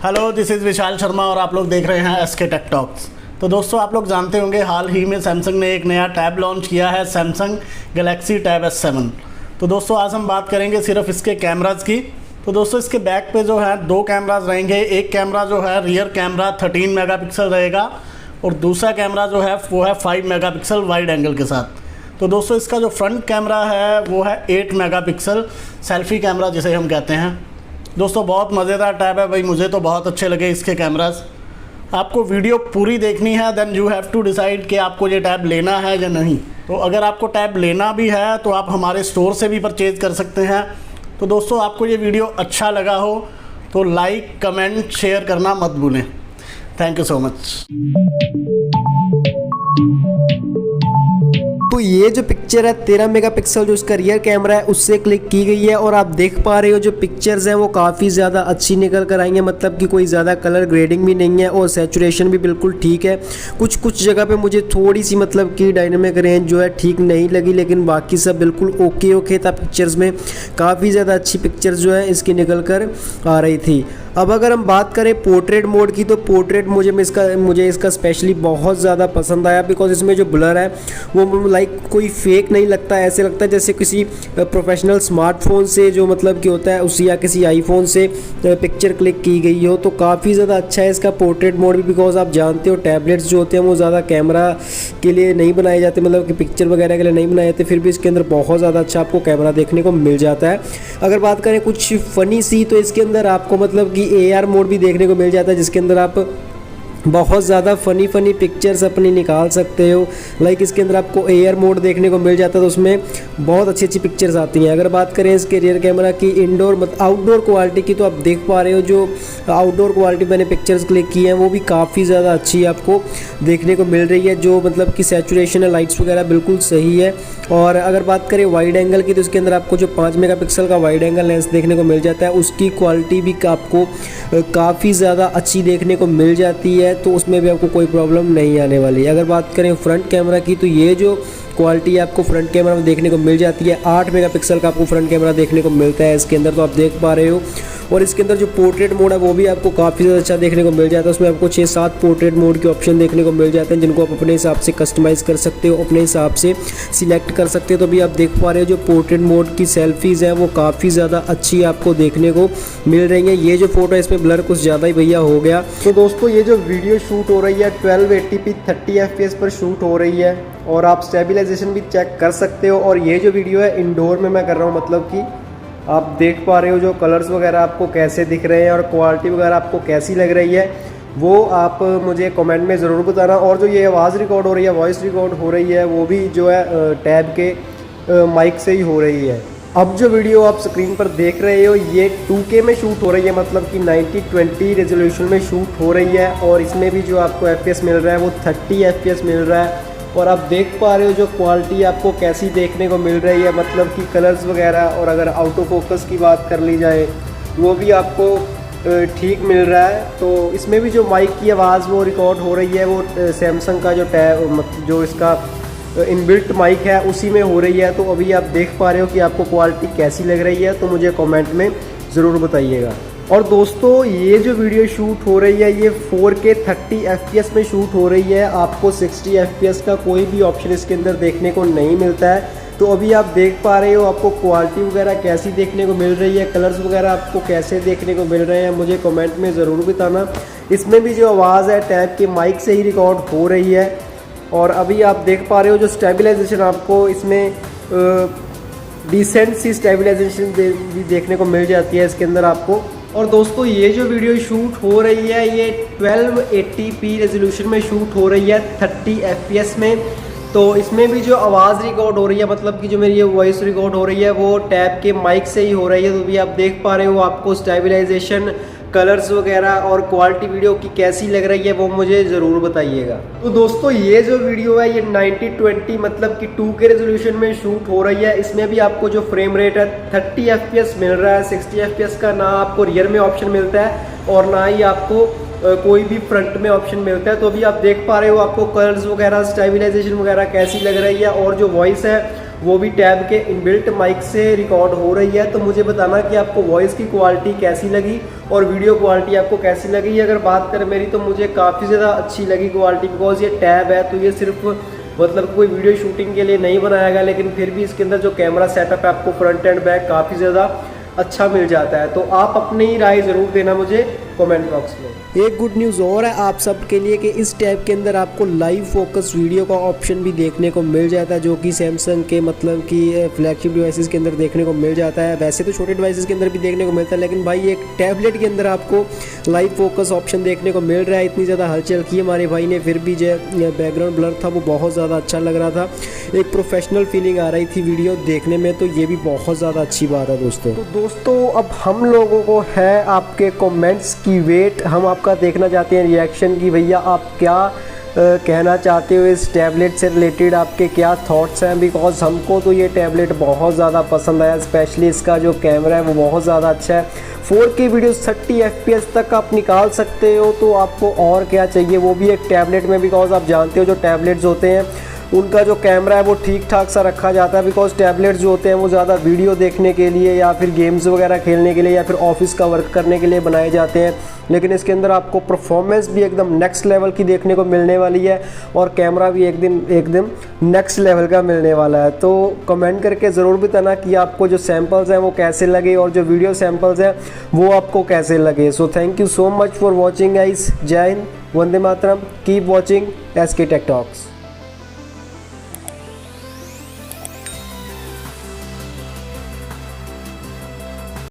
Hello, this is Vishal Sharma और आप लोग देख रहे हैं एसके टेक टॉक्स। तो दोस्तों, आप लोग जानते होंगे हाल ही में सैमसंग ने एक नया टैब लॉन्च किया है, सैमसंग गैलेक्सी टैब S7। तो दोस्तों, आज हम बात करेंगे सिर्फ इसके कैमराज़ की। तो दोस्तों, इसके बैक पे जो है 2 कैमराज रहेंगे। एक कैमरा जो है रियर कैमरा 13 मेगापिक्सल रहेगा और दूसरा कैमरा जो है वो है 5 मेगापिक्सल वाइड एंगल के साथ। तो दोस्तों, इसका जो फ्रंट कैमरा है वो है 8 मेगापिक्सल सेल्फी कैमरा जिसे हम कहते हैं। दोस्तों, बहुत मज़ेदार टैब है भाई, मुझे तो बहुत अच्छे लगे इसके कैमरास। आपको वीडियो पूरी देखनी है, then you have to decide कि आपको ये टैब लेना है या नहीं। तो अगर आपको टैब लेना भी है तो आप हमारे स्टोर से भी परचेज़ कर सकते हैं। तो दोस्तों, आपको ये वीडियो अच्छा लगा हो तो लाइक, कमेंट, शेयर करना मत भूलें। Thank you so much. तो ये जो पिक्चर है 13 मेगापिक्सल जो इसका रियर कैमरा है उससे क्लिक की गई है और आप देख पा रहे हो जो पिक्चर्स हैं वो काफ़ी ज़्यादा अच्छी निकल कर आई हैं। मतलब कि कोई ज़्यादा कलर ग्रेडिंग भी नहीं है और सैचुरेशन भी बिल्कुल ठीक है। कुछ जगह पे मुझे थोड़ी सी मतलब कि डायनामिक रेंज जो है ठीक नहीं लगी, लेकिन बाकी सब बिल्कुल ओके था। पिक्चर्स में काफ़ी ज़्यादा अच्छी पिक्चर्स जो है इसकी निकल कर आ रही थी। अब अगर हम बात करें पोर्ट्रेट मोड की, तो पोर्ट्रेट मुझे इसका स्पेशली बहुत ज़्यादा पसंद आया, बिकॉज इसमें जो ब्लर है वो लाइक कोई फेक नहीं लगता। ऐसे लगता है जैसे किसी प्रोफेशनल स्मार्टफोन से जो मतलब कि होता है उसी या किसी आईफोन से पिक्चर क्लिक की गई हो। तो काफ़ी ज़्यादा अच्छा है इसका पोर्ट्रेट मोड भी, बिकॉज आप जानते हो टैबलेट्स जो होते हैं वो ज़्यादा कैमरा के लिए नहीं बनाए जाते, मतलब कि पिक्चर वगैरह के लिए नहीं बनाए जाते, फिर भी इसके अंदर बहुत ज़्यादा अच्छा आपको कैमरा देखने को मिल जाता है। अगर बात करें कुछ फ़नी सी, तो इसके अंदर आपको मतलब कि AR मोड भी देखने को मिल जाता है, जिसके अंदर आप बहुत ज़्यादा फ़नी पिक्चर्स अपनी निकाल सकते हो। लाइक इसके अंदर आपको AR मोड देखने को मिल जाता है, तो उसमें बहुत अच्छी पिक्चर्स आती हैं। अगर बात करें इसके रियर कैमरा की आउटडोर क्वालिटी की, तो आप देख पा रहे हो जो आउटडोर क्वालिटी मैंने पिक्चर्स क्लिक की हैं वो भी काफ़ी ज़्यादा अच्छी आपको देखने को मिल रही है। जो मतलब कि सैचुरेशन है, लाइट्स वगैरह बिल्कुल सही है। और अगर बात करें वाइड एंगल की, तो इसके अंदर आपको जो 5 मेगापिक्सल का वाइड एंगल लेंस देखने को मिल जाता है, उसकी क्वालिटी भी आपको काफ़ी ज़्यादा अच्छी देखने को मिल जाती है, तो उसमें भी आपको कोई प्रॉब्लम नहीं आने वाली। अगर बात करें फ्रंट कैमरा की, तो ये जो क्वालिटी आपको फ्रंट कैमरा में देखने को मिल जाती है, 8 मेगापिक्सल का आपको फ्रंट कैमरा देखने को मिलता है इसके अंदर, तो आप देख पा रहे हो। और इसके अंदर जो पोर्ट्रेट मोड है वो भी आपको काफ़ी ज़्यादा अच्छा देखने को मिल जाता है। उसमें आपको 6-7 पोर्ट्रेट मोड के ऑप्शन देखने को मिल जाते हैं, जिनको आप अपने हिसाब से कस्टमाइज़ कर सकते हो, अपने हिसाब से सिलेक्ट कर सकते हो। तो भी आप देख पा रहे हो जो पोर्ट्रेट मोड की सेल्फीज़ हैं वो काफ़ी ज़्यादा अच्छी आपको देखने को मिल रही हैं। ये जो फोटो है इसमें ब्लर कुछ ज़्यादा ही भैया हो गया। तो दोस्तों, ये जो वीडियो शूट हो रही है 1280p 30 FPS पर शूट हो रही है और आप स्टेबलाइजेशन भी चेक कर सकते हो। और ये जो वीडियो है इंडोर में मैं कर रहा हूँ, मतलब कि आप देख पा रहे हो जो कलर्स वगैरह आपको कैसे दिख रहे हैं और क्वालिटी वगैरह आपको कैसी लग रही है, वो आप मुझे कमेंट में ज़रूर बताना। और जो ये आवाज़ रिकॉर्ड हो रही है, वॉइस रिकॉर्ड हो रही है, वो भी जो है टैब के माइक से ही हो रही है। अब जो वीडियो आप स्क्रीन पर देख रहे हो ये 2K में शूट हो रही है, मतलब कि 1920 रेजोल्यूशन में शूट हो रही है। और इसमें भी जो आपको FPS मिल रहा है वो 30 FPS मिल रहा है। और आप देख पा रहे हो जो क्वालिटी आपको कैसी देखने को मिल रही है, मतलब कि कलर्स वगैरह। और अगर आउट ऑफ फोकस की बात कर ली जाए वो भी आपको ठीक मिल रहा है। तो इसमें भी जो माइक की आवाज़ वो रिकॉर्ड हो रही है वो सैमसंग का जो इसका इनबिल्ट माइक है उसी में हो रही है। तो अभी आप देख पा रहे हो कि आपको क्वालिटी कैसी लग रही है, तो मुझे कमेंट में ज़रूर बताइएगा। और दोस्तों, ये जो वीडियो शूट हो रही है ये 4K 30 FPS में शूट हो रही है। आपको 60 FPS का कोई भी ऑप्शन इसके अंदर देखने को नहीं मिलता है। तो अभी आप देख पा रहे हो आपको क्वालिटी वगैरह कैसी देखने को मिल रही है, कलर्स वगैरह आपको कैसे देखने को मिल रहे हैं, मुझे कमेंट में ज़रूर बताना। इसमें भी जो आवाज़ है टैब के माइक से ही रिकॉर्ड हो रही है। और अभी आप देख पा रहे हो जो स्टेबलाइजेशन आपको इसमें डिसेंट सी स्टेबलाइजेशन भी देखने को मिल जाती है इसके अंदर आपको। और दोस्तों, ये जो वीडियो शूट हो रही है ये 1280p रेजोल्यूशन में शूट हो रही है 30 FPS में। तो इसमें भी जो आवाज़ रिकॉर्ड हो रही है, मतलब कि जो मेरी ये वॉइस रिकॉर्ड हो रही है वो टैब के माइक से ही हो रही है। तो भी आप देख पा रहे हो आपको स्टेबलाइजेशन, कलर्स वगैरह और क्वालिटी वीडियो की कैसी लग रही है वो मुझे ज़रूर बताइएगा। तो दोस्तों, ये जो वीडियो है ये 1920 मतलब कि 2K रेजोल्यूशन में शूट हो रही है। इसमें भी आपको जो फ्रेम रेट है 30 FPS मिल रहा है। 60 FPS का ना आपको रियर में ऑप्शन मिलता है और ना ही आपको कोई भी फ्रंट में ऑप्शन मिलता है। तो अभी आप देख पा रहे हो आपको कलर्स वगैरह, स्टेबलाइजेशन वगैरह कैसी लग रही है। और जो वॉइस है वो भी टैब के इनबिल्ट माइक से रिकॉर्ड हो रही है। तो मुझे बताना कि आपको वॉइस की क्वालिटी कैसी लगी और वीडियो क्वालिटी आपको कैसी लगी। अगर बात करें मेरी तो मुझे काफ़ी ज़्यादा अच्छी लगी क्वालिटी, बिकॉज ये टैब है तो ये सिर्फ मतलब कोई वीडियो शूटिंग के लिए नहीं बनाया गया, लेकिन फिर भी इसके अंदर जो कैमरा सेटअप है आपको फ्रंट एंड बैक काफ़ी ज़्यादा अच्छा मिल जाता है। तो आप अपनी ही राय ज़रूर देना मुझे कमेंट बॉक्स में। एक गुड न्यूज़ और है आप सबके लिए कि इस टैब के अंदर आपको लाइव फोकस वीडियो का ऑप्शन भी देखने को मिल जाता है, जो कि सैमसंग के मतलब कि फ्लैगशिप डिवाइसेस के अंदर देखने को मिल जाता है। वैसे तो छोटे डिवाइसेस के अंदर भी देखने को मिलता है, लेकिन भाई एक टैबलेट के अंदर आपको लाइव फोकस ऑप्शन देखने को मिल रहा है। इतनी ज़्यादा हलचल की हमारे भाई ने, फिर भी जो बैकग्राउंड ब्लर था वो बहुत ज़्यादा अच्छा लग रहा था, एक प्रोफेशनल फीलिंग आ रही थी वीडियो देखने में, तो ये भी बहुत ज़्यादा अच्छी बात है दोस्तों। तो दोस्तों अब हम लोगों को है आपके कमेंट्स की वेट, हम आपका देखना चाहते हैं रिएक्शन की भैया आप क्या कहना चाहते हो इस टैबलेट से रिलेटेड, आपके क्या थॉट्स हैं। बिकॉज हमको तो ये टैबलेट बहुत ज़्यादा पसंद आया, स्पेशली इसका जो कैमरा है वो बहुत ज़्यादा अच्छा है। 4K वीडियो 30 FPS तक आप निकाल सकते हो, तो आपको और क्या चाहिए, वो भी एक टैबलेट में। बिकॉज आप जानते हो जो टैबलेट्स होते हैं उनका जो कैमरा है वो ठीक ठाक सा रखा जाता है, बिकॉज टैबलेट्स जो होते हैं वो ज़्यादा वीडियो देखने के लिए या फिर गेम्स वगैरह खेलने के लिए या फिर ऑफिस का वर्क करने के लिए बनाए जाते हैं। लेकिन इसके अंदर आपको परफॉर्मेंस भी एकदम नेक्स्ट लेवल की देखने को मिलने वाली है और कैमरा भी एकदम नेक्स्ट लेवल का मिलने वाला है। तो कमेंट करके ज़रूर बताना कि आपको जो सैम्पल्स हैं वो कैसे लगे और जो वीडियो सैम्पल्स हैं वो आपको कैसे लगे। So thank you so much for watching guys. जय हिंद, वंदे मातरम, keep watching SK Tech Talks।